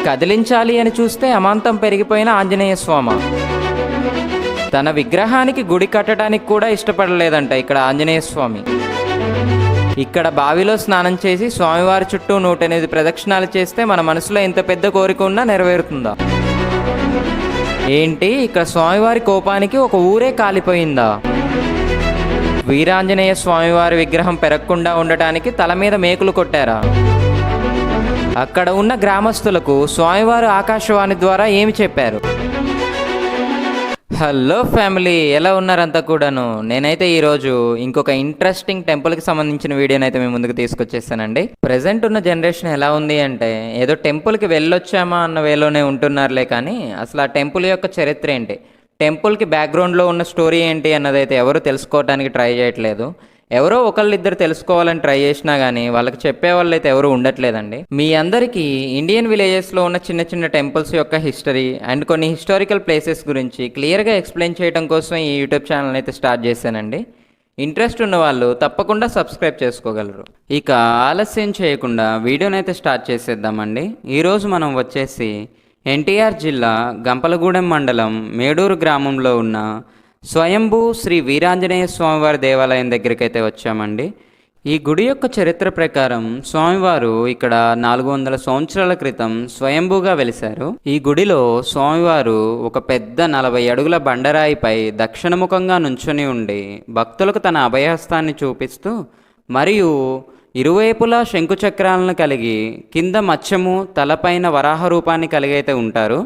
కదిలించాలి అని చూస్తే అమాంతం పెరిగిపోయిన ఆంజనేయ స్వామి తన విగ్రహానికి గుడి కట్టడానికి కూడా ఇష్టపడలేదంట ఇక్కడ ఆంజనేయ స్వామి. ఇక్కడ బావిలో స్నానం చేసి స్వామివారి చుట్టూ 108 ప్రదక్షిణాలు చేస్తే మన మనసులో ఎంత పెద్ద కోరిక ఉన్నా నెరవేరుతుందా? ఏంటి, ఇక్కడ స్వామివారి కోపానికి ఒక ఊరే కాలిపోయిందా? వీరాంజనేయ స్వామివారి విగ్రహం పెరగకుండా ఉండటానికి తల మీద మేకులు కొట్టారా? అక్కడ ఉన్న గ్రామస్తులకు స్వామివారు ఆకాశవాణి ద్వారా ఏమి చెప్పారు? హలో ఫ్యామిలీ, ఎలా ఉన్నారంతా కూడాను? నేనైతే ఈరోజు ఇంకొక ఇంట్రెస్టింగ్ టెంపుల్కి సంబంధించిన వీడియోని అయితే మీ ముందుకు తీసుకొచ్చేసానండి. ప్రజెంట్ ఉన్న జనరేషన్ ఎలా ఉంది అంటే ఏదో టెంపుల్కి వెళ్ళొచ్చామా అన్న వేలోనే ఉంటున్నారులే, కానీ అసలు ఆ టెంపుల్ యొక్క చరిత్ర ఏంటి, టెంపుల్కి బ్యాక్గ్రౌండ్లో ఉన్న స్టోరీ ఏంటి అన్నదైతే ఎవరు తెలుసుకోవడానికి ట్రై చేయట్లేదు. ఎవరో ఒకళ్ళిద్దరు తెలుసుకోవాలని ట్రై చేసినా కానీ వాళ్ళకి చెప్పేవాళ్ళు అయితే ఎవరు ఉండట్లేదండి. మీ అందరికీ ఇండియన్ విలేజెస్లో ఉన్న చిన్న చిన్న టెంపుల్స్ యొక్క హిస్టరీ అండ్ కొన్ని హిస్టారికల్ ప్లేసెస్ గురించి క్లియర్గా ఎక్స్ప్లెయిన్ చేయడం కోసం ఈ యూట్యూబ్ ఛానల్ అయితే స్టార్ట్ చేశానండి. ఇంట్రెస్ట్ ఉన్న వాళ్ళు తప్పకుండా సబ్స్క్రైబ్ చేసుకోగలరు. ఇక ఆలస్యం చేయకుండా వీడియోని అయితే స్టార్ట్ చేసేద్దామండి. ఈరోజు మనం వచ్చేసి ఎన్టీఆర్ జిల్లా గంపలగూడెం మండలం మేడూరు గ్రామంలో ఉన్న స్వయంభూ శ్రీ వీరాంజనేయ స్వామివారి దేవాలయం దగ్గరికి అయితే వచ్చామండి. ఈ గుడి యొక్క చరిత్ర ప్రకారం స్వామివారు ఇక్కడ 400 సంవత్సరాల క్రితం స్వయంభూగా వెలిశారు. ఈ గుడిలో స్వామివారు ఒక పెద్ద 40 అడుగుల బండరాయిపై దక్షిణముఖంగా నుంచొని ఉండి భక్తులకు తన అభయహస్తాన్ని చూపిస్తూ మరియు ఇరువైపులా శంకుచక్రాలను కలిగి కింద మత్స్యము తలపైన వరాహ రూపాన్ని కలిగి అయితే ఉంటారు.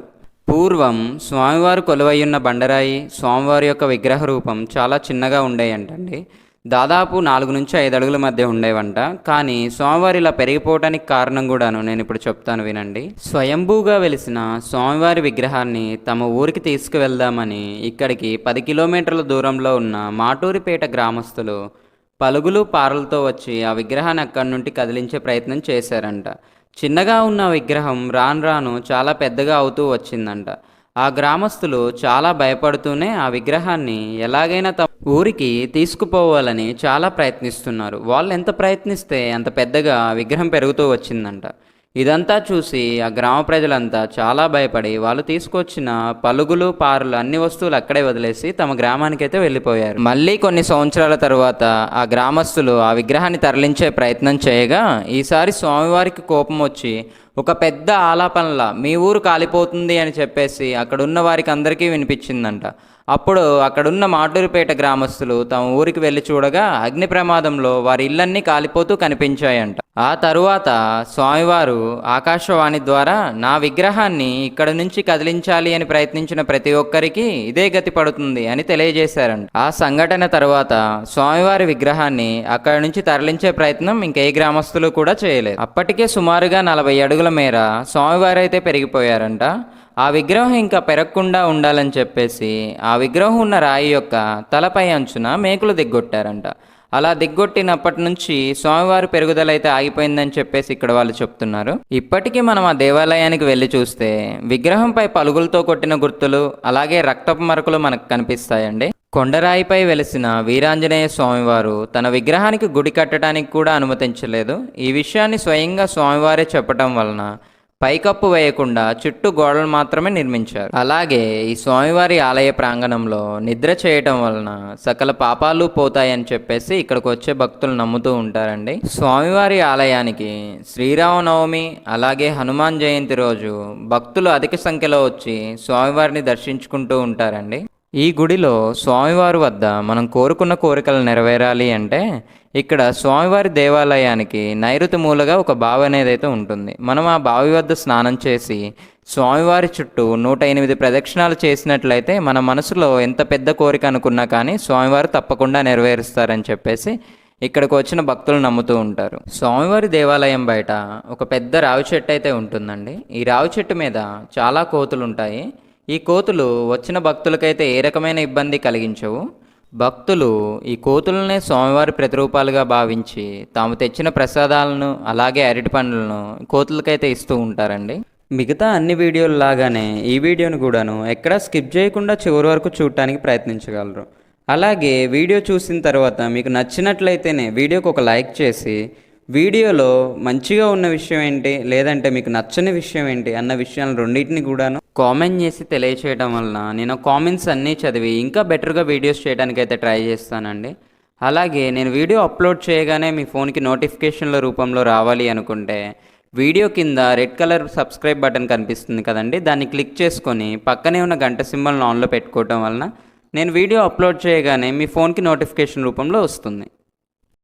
పూర్వం స్వామివారు కొలువయ్యున్న బండరాయి స్వామివారి యొక్క విగ్రహ రూపం చాలా చిన్నగా ఉండేయంటండి. దాదాపు 4 నుంచి 5 అడుగుల మధ్య ఉండేవంట. కానీ స్వామివారి ఇలా పెరిగిపోవడానికి కారణం కూడాను నేను ఇప్పుడు చెప్తాను, వినండి. స్వయంభూగా వెలిసిన స్వామివారి విగ్రహాన్ని తమ ఊరికి తీసుకువెళ్దామని ఇక్కడికి 10 కిలోమీటర్ల దూరంలో ఉన్న మాటూరిపేట గ్రామస్తులు పలుగులు పారలతో వచ్చి ఆ విగ్రహాన్ని అక్కడి నుండి కదిలించే ప్రయత్నం చేశారంట. చిన్నగా ఉన్న విగ్రహం రాను రాను చాలా పెద్దగా అవుతూ వచ్చిందంట. ఆ గ్రామస్తులు చాలా భయపడుతూనే ఆ విగ్రహాన్ని ఎలాగైనా తమ ఊరికి తీసుకుపోవాలని చాలా ప్రయత్నిస్తున్నారు. వాళ్ళు ఎంత ప్రయత్నిస్తే అంత పెద్దగా విగ్రహం పెరుగుతూ వచ్చిందంట. ఇదంతా చూసి ఆ గ్రామ ప్రజలంతా చాలా భయపడి వాళ్ళు తీసుకొచ్చిన పలుగులు పారులు అన్ని వస్తువులు అక్కడే వదిలేసి తమ గ్రామానికైతే వెళ్ళిపోయారు. మళ్ళీ కొన్ని సంవత్సరాల తరువాత ఆ గ్రామస్తులు ఆ విగ్రహాన్ని తరలించే ప్రయత్నం చేయగా ఈసారి స్వామివారికి కోపం వచ్చి ఒక పెద్ద ఆలాపనలా మీ ఊరు కాలిపోతుంది అని చెప్పేసి అక్కడున్న వారికి అందరికీ వినిపించిందంట. అప్పుడు అక్కడున్న మాటూరుపేట గ్రామస్తులు తమ ఊరికి వెళ్ళి చూడగా అగ్ని ప్రమాదంలో వారి ఇళ్ళన్నీ కాలిపోతూ కనిపించాయంట. ఆ తరువాత స్వామివారు ఆకాశవాణి ద్వారా నా విగ్రహాన్ని ఇక్కడ నుంచి కదిలించాలి అని ప్రయత్నించిన ప్రతి ఒక్కరికి ఇదే గతి పడుతుంది అని తెలియజేశారంట. ఆ సంఘటన తర్వాత స్వామివారి విగ్రహాన్ని అక్కడి నుంచి తరలించే ప్రయత్నం ఇంకే గ్రామస్తులు కూడా చేయలేదు. అప్పటికే సుమారుగా 40 అడుగుల మేర స్వామివారు అయితే పెరిగిపోయారంట. ఆ విగ్రహం ఇంకా పెరగకుండా ఉండాలని చెప్పేసి ఆ విగ్రహం ఉన్న రాయి యొక్క తలపై అంచున మేకులు దిగ్గొట్టారంట. అలా దిగ్గొట్టినప్పటి నుంచి స్వామివారి పెరుగుదల అయితే ఆగిపోయిందని చెప్పేసి ఇక్కడ వాళ్ళు చెప్తున్నారు. ఇప్పటికీ మనం ఆ దేవాలయానికి వెళ్ళి చూస్తే విగ్రహంపై పలుగులతో కొట్టిన గుర్తులు అలాగే రక్తపు మరకలు మనకు కనిపిస్తాయండి. కొండరాయిపై వెలిసిన వీరాంజనేయ స్వామివారు తన విగ్రహానికి గుడి కట్టడానికి కూడా అనుమతించలేదు. ఈ విషయాన్ని స్వయంగా స్వామివారే చెప్పటం వలన పైకప్పు వేయకుండా చుట్టూ గోడలు మాత్రమే నిర్మించారు. అలాగే ఈ స్వామివారి ఆలయ ప్రాంగణంలో నిద్ర చేయటం వలన సకల పాపాలు పోతాయని చెప్పేసి ఇక్కడికి వచ్చే భక్తులు నమ్ముతూ ఉంటారండి. స్వామివారి ఆలయానికి శ్రీరామనవమి అలాగే హనుమాన్ జయంతి రోజు భక్తులు అధిక సంఖ్యలో వచ్చి స్వామివారిని దర్శించుకుంటూ ఉంటారండి. ఈ గుడిలో స్వామివారి వద్ద మనం కోరుకున్న కోరికలు నెరవేరాలి అంటే ఇక్కడ స్వామివారి దేవాలయానికి నైరుతి మూలగా ఒక బావి అనేది అయితే ఉంటుంది. మనం ఆ బావి వద్ద స్నానం చేసి స్వామివారి చుట్టూ 108 ప్రదక్షిణాలు చేసినట్లయితే మన మనసులో ఎంత పెద్ద కోరిక అనుకున్నా కానీ స్వామివారు తప్పకుండా నెరవేరుస్తారని చెప్పేసి ఇక్కడికి వచ్చిన భక్తులు నమ్ముతూ ఉంటారు. స్వామివారి దేవాలయం బయట ఒక పెద్ద రావి చెట్టు అయితే ఉంటుందండి. ఈ రావి చెట్టు మీద చాలా కోతులు ఉంటాయి. ఈ కోతులు వచ్చిన భక్తులకైతే ఏ రకమైన ఇబ్బంది కలిగించవు. భక్తులు ఈ కోతులనే స్వామివారి ప్రతిరూపాలుగా భావించి తాము తెచ్చిన ప్రసాదాలను అలాగే అరటి పండ్లను కోతులకైతే ఇస్తూ ఉంటారండి. మిగతా అన్ని వీడియోల్లాగానే ఈ వీడియోను కూడాను ఎక్కడా స్కిప్ చేయకుండా చివరి వరకు చూడటానికి ప్రయత్నించగలరు. అలాగే వీడియో చూసిన తర్వాత మీకు నచ్చినట్లయితేనే వీడియోకి ఒక లైక్ చేసి వీడియోలో మంచిగా ఉన్న విషయం ఏంటి, లేదంటే మీకు నచ్చని విషయం ఏంటి అన్న విషయాలు రెండింటిని కూడాను కామెంట్ చేసి తెలియచేయడం వలన నేను కామెంట్స్ అన్నీ చదివి ఇంకా బెటర్గా వీడియోస్ చేయడానికి అయితే ట్రై చేస్తానండి. అలాగే నేను వీడియో అప్లోడ్ చేయగానే మీ ఫోన్కి నోటిఫికేషన్ల రూపంలో రావాలి అనుకుంటే వీడియో కింద రెడ్ కలర్ సబ్స్క్రైబ్ బటన్ కనిపిస్తుంది కదండి, దాన్ని క్లిక్ చేసుకొని పక్కనే ఉన్న గంట సింబల్ని ఆన్లో పెట్టుకోవటం వలన నేను వీడియో అప్లోడ్ చేయగానే మీ ఫోన్కి నోటిఫికేషన్ రూపంలో వస్తుంది.